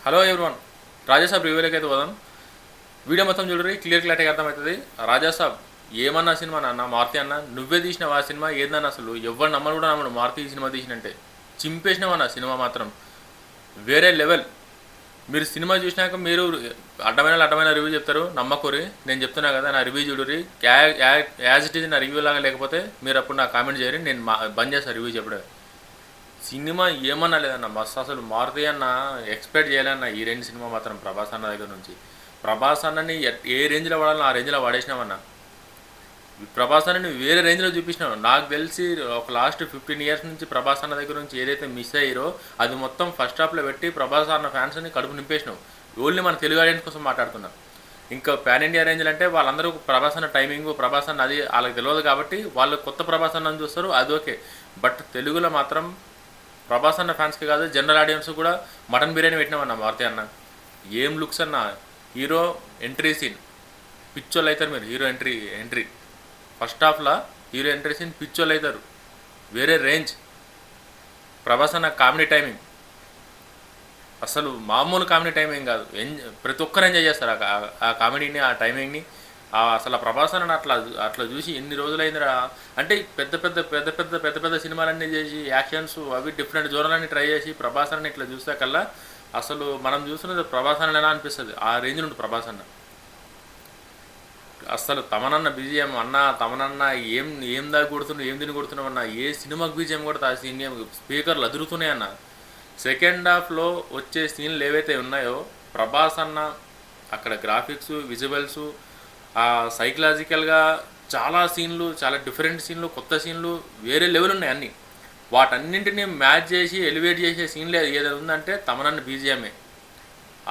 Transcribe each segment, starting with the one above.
Hello everyone, Raja Saab రివ్యూలోకి అయితే పోదాం. Video మొత్తం చూడరి, క్లియర్గా అర్థమవుతుంది. రాజాసాబ్ ఏమన్నా సినిమా నాన్న, మారుతి అన్న నువ్వే తీసినావు ఆ సినిమా. ఏందన్న అసలు ఎవరు నమ్మను కూడా నమ్మడు. మారుతి ఈ సినిమా తీసినంటే చింపేసినావన్న సినిమా మాత్రం వేరే లెవెల్. మీరు సినిమా చూసినాక మీరు అడ్డమైన రివ్యూ చెప్తారు, నమ్మకూరి. నేను చెప్తున్నా కదా, నా రివ్యూ చూడరి. యాజ్ ఇట్ ఈజ్ నా రివ్యూ లాగా లేకపోతే మీరు అప్పుడు నా కామెంట్ చేయరు, నేను బంద్ చేస్తాను రివ్యూ చెప్పడం. సినిమా ఏమన్నా లేదన్న, మస్తు అసలు. మారుతి అన్న ఎక్స్పెక్ట్ చేయాలన్న ఈ రేంజ్ సినిమా మాత్రం ప్రభాస్ అన్న దగ్గర నుంచి. ప్రభాస్ అన్నని ఏ రేంజ్లో వాడాలో ఆ రేంజ్లో వాడేసినామన్న. ప్రభాస్ అన్నని వేరే రేంజ్లో చూపించినావు. నాకు తెలిసి ఒక లాస్ట్ 15 years నుంచి ప్రభాస్ అన్న దగ్గర నుంచి ఏదైతే మిస్ అయ్యారో అది మొత్తం ఫస్ట్ హాఫ్లో పెట్టి ప్రభాస్ అన్న ఫ్యాన్స్ని కడుపు నింపేసినావు. ఓన్లీ మన తెలుగు ఆడియన్స్ కోసం మాట్లాడుతున్నాం. ఇంకా పాన్ ఇండియా రేంజ్లు అంటే వాళ్ళందరూ ప్రభాస్ అన్న టైమింగ్, ప్రభాస్ అన్న అది వాళ్ళకి తెలియదు కాబట్టి వాళ్ళు కొత్త ప్రభాస్ అన్నని చూస్తారు, అది ఓకే. బట్ తెలుగులో మాత్రం ప్రభాస్ అన్న ఫ్యాన్స్కి కాదు, జనరల్ ఆడియన్స్ కూడా మటన్ బిర్యానీ పెట్టినామన్న మారుతి అన్న. ఏం లుక్స్ అన్న. హీరో ఎంట్రీ సీన్ పిచ్చోళ్ళు అవుతారు మీరు. హీరో ఎంట్రీ ఫస్ట్ హాఫ్లో హీరో ఎంట్రీ సీన్ పిచ్చోళ్ళు అవుతారు. వేరే రేంజ్. ప్రభాస్ అన్న కామెడీ టైమింగ్ అసలు మామూలు కామెడీ టైమింగ్ కాదు. ప్రతి ఒక్కరు ఎంజాయ్ చేస్తారు ఆ కామెడీని, ఆ టైమింగ్ని. అసలు ఆ ప్రభాస్ అన్న అట్లా అట్లా చూసి ఎన్ని రోజులైందిరా. అంటే పెద్ద సినిమాలన్నీ చేసి యాక్షన్స్ అవి డిఫరెంట్ జోనర్లన్నీ ట్రై చేసి ప్రభాస్ అన్న ఇట్లా చూస్తే కల్లా అసలు మనం చూస్తున్నది ప్రభాస్ అన్నలా అనిపిస్తుంది. ఆ రేంజ్ నుండి ప్రభాస్ అన్న అసలు. తమనన్న బీజిఎం అన్న, తమనన్న ఏం ఏం దాకా కొడుతున్నావు, ఏం తిని కొడుతున్నావు అన్న. ఏ సినిమాకి బీజిఎం కొడితే ఆ సీన్ స్పీకర్లు అదురుతున్నాయి అన్న. సెకండ్ హాఫ్లో వచ్చే సీన్లు ఏవైతే ఉన్నాయో ప్రభాస్ అన్న అక్కడ గ్రాఫిక్స్, విజువల్స్, సైకలాజికల్గా చాలా సీన్లు, చాలా డిఫరెంట్ సీన్లు, కొత్త సీన్లు, వేరే లెవెల్ ఉన్నాయి అన్నీ. వాటన్నింటినీ మ్యాచ్ చేసి ఎలివేట్ చేసే సీన్లు ఏదైనా ఉందంటే తమనన్న బీజిఎంఏ.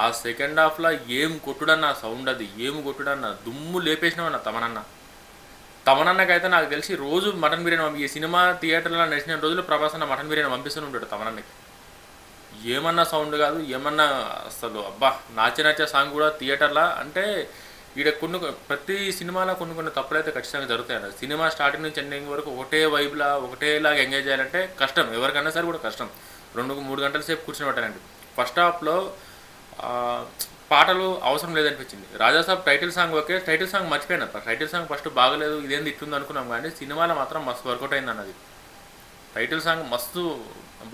ఆ సెకండ్ హాఫ్లో ఏం కొట్టుడన్న సౌండ్, అది ఏం కొట్టుడన్న దుమ్ము లేపేసినామన్న తమనన్నకైతే నాకు తెలిసి రోజు మటన్ బిర్యానీ ఈ సినిమా థియేటర్లో నడిచిన రోజులు ప్రభాస్ అన్న మటన్ బిర్యానీ పంపిస్తూనే ఉంటాడు తమనన్నకి. ఏమన్నా సౌండ్ కాదు, ఏమన్నా అసలు. అబ్బా, నాచే సాంగ్ కూడా థియేటర్లో అంటే ఈడ ప్రతి సినిమాలో కొన్ని తప్పులైతే ఖచ్చితంగా జరుగుతాయి. సినిమా స్టార్టింగ్ నుంచి ఎండింగ్ వరకు ఒకటే వైబ్లా ఒకటేలాగా ఎంజాయ్ చేయాలంటే కష్టం, ఎవరికైనా సరే కూడా కష్టం. 2-3 గంటల సేపు కూర్చొని పెట్టాలండి. ఫస్ట్ హాఫ్లో పాటలు అవసరం లేదనిపించింది. Rajasaab title song okay, title song మర్చిపోయాను. టైటిల్ సాంగ్ ఫస్ట్ బాగలేదు, ఇదేంది ఇట్లుంది అనుకున్నాం, కానీ సినిమాలో మాత్రం మస్తు వర్కౌట్ అయింది అన్నది. టైటిల్ సాంగ్ మస్తు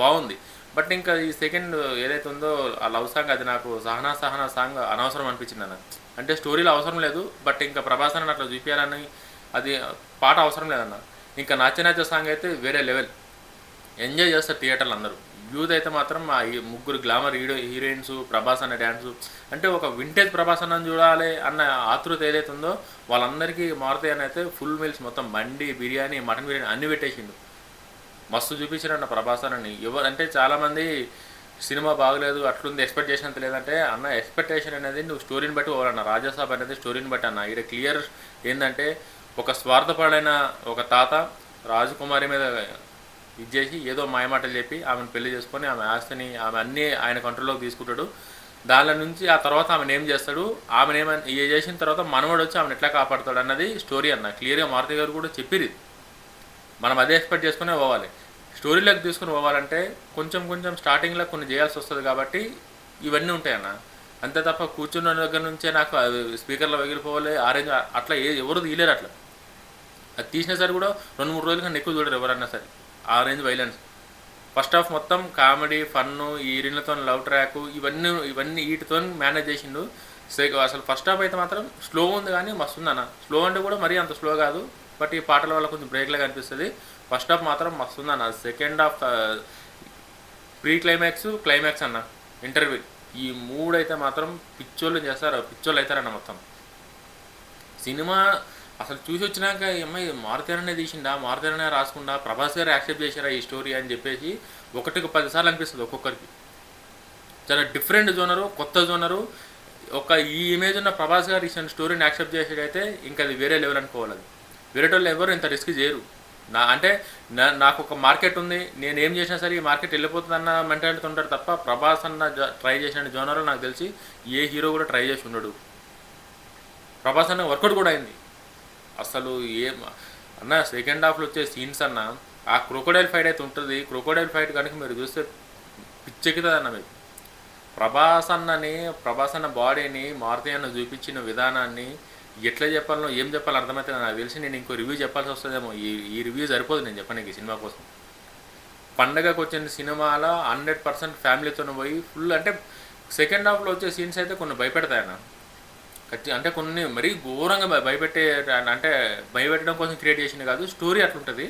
బాగుంది. బట్ ఇంకా ఈ సెకండ్ ఏదైతే ఉందో ఆ లవ్ సాంగ్, అది నాకు సహనా సాంగ్ అనవసరం అనిపించింది అన్న. అంటే స్టోరీలో అవసరం లేదు, బట్ ఇంకా ప్రభాస్ అన్న అట్లా చూపించాలని అది పాట అవసరం లేదన్న. ఇంకా నచ్చ సాంగ్ అయితే వేరే లెవెల్. ఎంజాయ్ చేస్తారు థియేటర్లు అందరూ. యూత్ అయితే మాత్రం ఆ ముగ్గురు గ్లామర్ హీరోయిన్స్, ప్రభాస్ అన్న డ్యాన్సు, అంటే ఒక వింటేజ్ ప్రభాస్ అన్నని చూడాలి అన్న ఆతృత ఏదైతే ఉందో వాళ్ళందరికీ మారుతి అని అయితే ఫుల్ మీల్స్ మొత్తం మండి, బిర్యానీ, మటన్ బిర్యానీ అన్నీ పెట్టేసిండు. మస్తు చూపించారన్న ప్రభాస్ అన్నని. అంటే చాలామంది సినిమా బాగలేదు, అట్లుంది, ఎక్స్పెక్ట్ చేసినంత లేదంటే అన్న. ఎక్స్పెక్టేషన్ అనేది నువ్వు స్టోరీని బట్టి పోవాలన్న. రాజాసాబ్ అనేది స్టోరీని బట్టి అన్న. ఇక్కడ క్లియర్ ఏంటంటే ఒక స్వార్థపడైన ఒక తాత రాజకుమారి మీద ఇచ్చేసి ఏదో మాయమాటలు చెప్పి ఆమెను పెళ్లి చేసుకొని ఆమె ఆస్తిని, ఆమె అన్నీ ఆయన కంట్రోల్లోకి తీసుకుంటాడు. దాని నుంచి ఆ తర్వాత ఆమెను ఏం చేస్తాడు, ఆమెను ఏ చేసిన తర్వాత మనవాడు వచ్చి ఆమెను ఎట్లా కాపాడుతాడు అన్నది స్టోరీ అన్న. క్లియర్గా మారుతి గారు కూడా చెప్పిరి. మనం అదే ఎక్స్పెక్ట్ చేసుకునే పోవాలి. స్టోరీలోకి తీసుకుని పోవాలంటే కొంచెం స్టార్టింగ్లో కొన్ని చేయాల్సి వస్తుంది కాబట్టి ఇవన్నీ ఉంటాయన్న. అంతే తప్ప కూర్చున్న దగ్గర నుంచే నాకు స్పీకర్లో పగిలిపోవాలి ఆరెంజ్ అట్లా ఎవరు తీయలేరు అట్లా. అది తీసినా సరే కూడా 2-3 రోజుల కన్నా ఎక్కువ చూడరు ఎవరన్నా సరే. Orange violence. ఫస్ట్ హాఫ్ మొత్తం కామెడీ, ఫన్ను, ఈ రీన్లతో లవ్ ట్రాక్, ఇవన్నీ వీటితో మేనేజ్ చేసిండు. అసలు ఫస్ట్ హాఫ్ అయితే మాత్రం స్లో ఉంది, కానీ మస్తు ఉంది అన్న. స్లో అంటే కూడా మరీ అంత స్లో కాదు, బట్ ఈ పాటల వల్ల కొంచెం బ్రేక్లాగా అనిపిస్తుంది. ఫస్ట్ హాఫ్ మాత్రం మస్తు ఉంది అన్న. సెకండ్ హాఫ్ ప్రీ క్లైమాక్స్ అన్న, ఇంటర్వ్యూ, ఈ 3 అయితే మాత్రం పిచ్చోళ్ళు చేస్తారు, పిచ్చోళ్ళు అవుతారన్న మొత్తం. సినిమా అసలు చూసి వచ్చినాక అమ్మాయి మారుతేనే తీసిండా, మారుతేనే రాసుకుండా, ప్రభాస్ గారు యాక్సెప్ట్ చేశారా ఈ స్టోరీ అని చెప్పేసి 1-10 సార్లు అనిపిస్తుంది ఒక్కొక్కరికి. చాలా డిఫరెంట్ జోనరు, కొత్త జోనరు. ఈ ఇమేజ్ ఉన్న ప్రభాస్ గారు ఇచ్చిన స్టోరీని యాక్సెప్ట్ చేసేటైతే ఇంకా అది వేరే లెవెల్ అనుకోవాలి. అది వేరే వాళ్ళు ఎవరు ఇంత రిస్క్ చేయరు. నాకు ఒక మార్కెట్ ఉంది, నేను ఏం చేసినా సరే ఈ మార్కెట్ వెళ్ళిపోతుందన్న మెంటాలిటీ ఉంటారు తప్ప ప్రభాస్ అన్న ట్రై చేసిన జోనర్లో నాకు తెలిసి ఏ హీరో కూడా ట్రై చేసి ఉండడు. ప్రభాస్ అన్న వర్కౌట్ కూడా అయింది అసలు. అన్న సెకండ్ హాఫ్లో వచ్చే సీన్స్ అన్న, ఆ క్రొకోడైల్ ఫైట్ అయితే ఉంటుంది. క్రొకోడైల్ ఫైట్ కనుక మీరు చూస్తే పిచ్చెక్కుతుంది అన్న. మీకు ప్రభాస్ అన్న బాడీని మారుతి అన్న చూపించిన విధానాన్ని ఎట్లా చెప్పాలో ఏం చెప్పాలో అర్థమైతే నాకు తెలిసి నేను ఇంకో రివ్యూ చెప్పాల్సి వస్తుందేమో. ఈ రివ్యూ సరిపోదు నేను చెప్పడానికి ఈ సినిమా కోసం. పండగకు వచ్చిన సినిమాలో 100% ఫ్యామిలీతో పోయి ఫుల్ అంటే సెకండ్ హాఫ్లో వచ్చే సీన్స్ అయితే కొన్ని భయపెడతాయన్న. అంటే కొన్ని మరీ ఘోరంగా భయపెట్టే అంటే భయపెట్టడం కోసం క్రియేట్ చేసింది కాదు, స్టోరీ అట్లుంటుంది.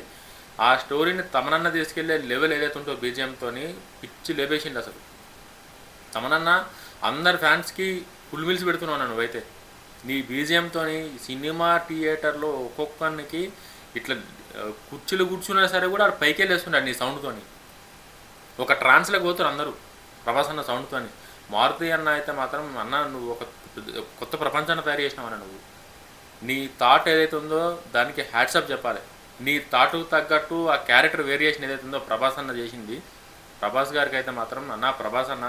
ఆ స్టోరీని తమనన్న తీసుకెళ్లే లెవెల్ ఏదైతే ఉంటుందో బీజిఎంతో పిచ్చి లేపేసింది అసలు. తమనన్న అందరి ఫ్యాన్స్కి ఫుల్ మీల్స్ పెడుతున్నావు నువ్వైతే నీ బీజిఎంతో. సినిమా థియేటర్లో ఒక్కొక్కరికి ఇట్లా కుర్చీలు కూర్చున్నా సరే కూడా ఆడు పైకి వెళ్ళేస్తున్నాడు నీ సౌండ్తోని. ఒక ట్రాన్స్లోకి పోతారు అందరూ ప్రభాస్ అన్న సౌండ్తోని. మారుతి అన్న అయితే మాత్రం అన్న నువ్వు ఒక కొత్త ప్రపంచాన్ని తయారు చేసినావు అన్న. నువ్వు నీ థాట్ ఏదైతే ఉందో దానికి హ్యాట్సప్ చెప్పాలి. నీ థాట్కు తగ్గట్టు ఆ క్యారెక్టర్ వేరియేషన్ ఏదైతే ఉందో ప్రభాస్ అన్న చేసింది. ప్రభాస్ గారికి అయితే మాత్రం అన్న ప్రభాస్ అన్న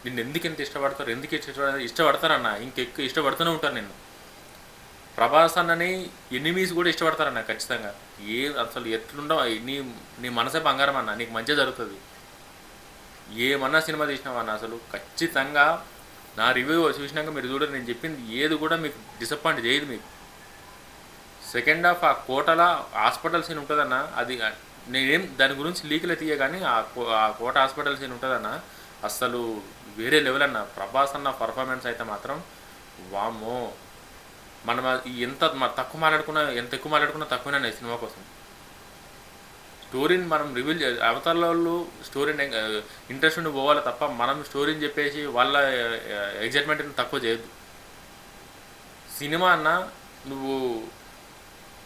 నిన్ను ఎందుకు ఇంత ఇష్టపడతారు, ఎందుకు ఇష్టపడతారన్న, ఇంకెక్కువ ఇష్టపడుతూనే ఉంటారు నిన్ను. ప్రభాస్ అన్నని ఎనిమీస్ కూడా ఇష్టపడతారన్న ఖచ్చితంగా. అసలు ఎట్లుండవు నీ మనసే బంగారం అన్న, నీకు మంచిగా జరుగుతుంది. ఏమన్నా సినిమా తీసినావు అన్న అసలు ఖచ్చితంగా నా రివ్యూ చూసినాక మీరు చూడండి, నేను చెప్పింది ఏది కూడా మీకు డిసప్పాయింట్ చేయదు మీకు. సెకండ్ హాఫ్ ఆ కోటల హాస్పిటల్ సీన్ ఉంటుందన్న, అది నేనేం దాని గురించి లీకులే తీయ కానీ ఆ కోట హాస్పిటల్ సీన్ ఉంటుందన్న అసలు వేరే లెవెల్ అన్న. ప్రభాస్ అన్న పర్ఫార్మెన్స్ అయితే మాత్రం వామ్మో. మనం ఎంత ఎక్కువ మాట్లాడుకున్నా తక్కువనే సినిమా కోసం. స్టోరీని మనం రివీల్ అవతల వాళ్ళు స్టోరీని ఇంట్రెస్ట్ ఉండి పోవాలి తప్ప మనం స్టోరీని చెప్పేసి వాళ్ళ ఎగ్జైట్మెంట్ని తక్కువ చేయొద్దు. సినిమా అన్న నువ్వు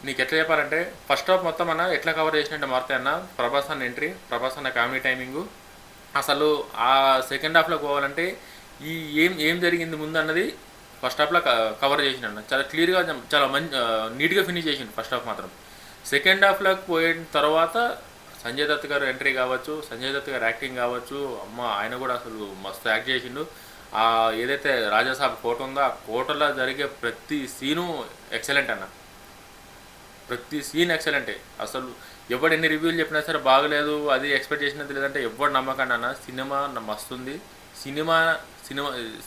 నీకు ఎట్లా చెప్పాలంటే ఫస్ట్ హాఫ్ మొత్తం అన్న ఎట్లా కవర్ చేసినట్టే మారుతాయి అన్న. ప్రభాస్ అన్న ఎంట్రీ, ప్రభాస్ అన్న కామెడీ టైమింగు, అసలు ఆ సెకండ్ హాఫ్లో పోవాలంటే ఏం జరిగింది ముందు అన్నది ఫస్ట్ హాఫ్లో కవర్ చేసిన చాలా క్లియర్గా చాలా నీట్గా ఫినిష్ చేసిండు ఫస్ట్ హాఫ్ మాత్రం. సెకండ్ హాఫ్లోకి పోయిన తర్వాత సంజయ్ దత్ గారు ఎంట్రీ కావచ్చు, సంజయ్ దత్ గారు యాక్టింగ్ కావచ్చు, అమ్మ ఆయన కూడా అసలు మస్తు యాక్ట్ చేసిండు. ఏదైతే రాజాసాబ్ కోట ఉందో ఆ కోటలో జరిగే ప్రతి సీను ఎక్సలెంట్ అన్న, ప్రతి సీన్ ఎక్సలెంటే. అసలు ఎవడు ఎన్ని రివ్యూలు చెప్పినా సరే బాగలేదు అది ఎక్స్పెక్ట్ చేసినది లేదంటే ఎవడు నమ్మకండి అన్న. సినిమా మస్తుంది.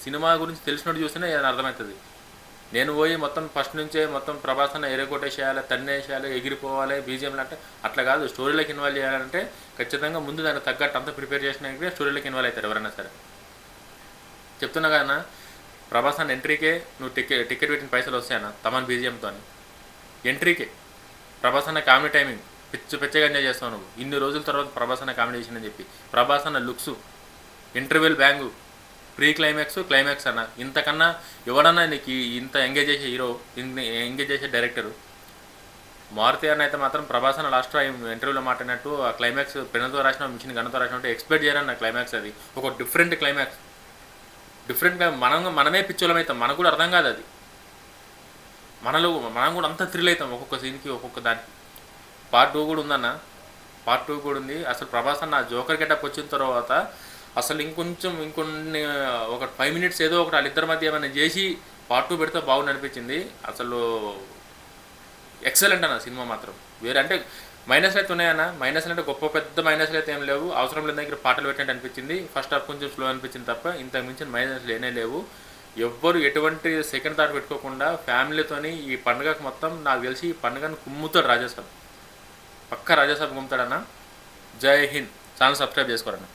సినిమా గురించి తెలిసినట్టు చూస్తేనే ఏదైనా అర్థమవుతుంది. నేను పోయి మొత్తం ఫస్ట్ నుంచే మొత్తం ప్రభాస్ అన్న ఎరగొట్టేసేయాలి, తన్నేసేయాలి, ఎగిరిపోవాలి బీజిఎంలు అంటే అట్లా కాదు. స్టోరీలోకి ఇన్వాల్వ్ చేయాలంటే ఖచ్చితంగా ముందు దానికి తగ్గట్టు అంతా ప్రిపేర్ చేసినాకే స్టోరీలోకి ఇన్వాల్వ్ అవుతారు ఎవరైనా సరే. చెప్తున్నా కదన్నా ప్రభాస్ అన్న ఎంట్రీకే నువ్వు టికెట్ పెట్టిన పైసలు వస్తాయన్న తమన్ బీజిఎంతో. ఎంట్రీకే ప్రభాస్ అన్న కామెడీ టైమింగ్ పిచ్చగా ఎంజాయ్ చేస్తావు నువ్వు. ఇన్ని రోజుల తర్వాత ప్రభాస్ అన్న కామెడీ చేసిందని చెప్పి ప్రభాస్ అన్న లుక్స్, ఇంటర్వెల్ బ్యాంగు, ప్రీ క్లైమాక్స్ అన్న ఇంతకన్నా ఎవడన్నా నీకు ఇంత ఎంగేజ్ చేసే హీరో, ఎంగేజ్ చేసే డైరెక్టరు మారుతి అన్న అయితే మాత్రం ప్రభాస్ అన్న లాస్ట్ ఇంటర్వ్యూలో మాట్లాడినట్టు ఆ క్లైమాక్స్ పెన్నుతో రాసిన మిషన్ గన్నుతో రాసినట్టు ఎక్స్పెక్ట్ చేయరన్న క్లైమాక్స్. అది ఒక డిఫరెంట్ క్లైమాక్స్, డిఫరెంట్గా మనమే పిచ్చోళం అవుతాం, మనకు కూడా అర్థం కాదు అది. మనం కూడా అంత థ్రిల్ అవుతాం ఒక్కొక్క సీన్కి ఒక్కొక్క దానికి. పార్ట్ 2 కూడా ఉందన్న, పార్ట్ 2 కూడా ఉంది. అసలు ప్రభాస్ అన్న జోకర్ గెటప్ వచ్చిన తర్వాత అసలు ఇంకొన్ని ఒక 5 minutes ఏదో ఒకటి వాళ్ళిద్దరి మధ్య ఏమైనా చేసి పార్ట్ 2 పెడితే బాగుంది అనిపించింది. అసలు ఎక్సలెంట్ అన్న సినిమా మాత్రం. వేరే అంటే మైనస్లు అయితే ఉన్నాయన్న, మైనస్లు అంటే గొప్ప పెద్ద మైనస్లు అయితే ఏం లేవు. అవసరం లేని దగ్గర పాటలు పెట్టినట్టు అనిపించింది. ఫస్ట్ హాఫ్ కొంచెం స్లో అనిపించింది తప్ప ఇంతకు మించిన మైనస్లు ఏనే లేవు. ఎవ్వరు ఎటువంటి సెకండ్ థాట్ పెట్టుకోకుండా ఫ్యామిలీతోని ఈ పండుగకు మొత్తం నాకు తెలిసి ఈ పండుగను కుమ్ముతాడు రాజాసాబ్, పక్క రాజాసాబ్ కుమ్ముతాడన్న. జై హింద్. Channel subscribe చేసుకోరన్న.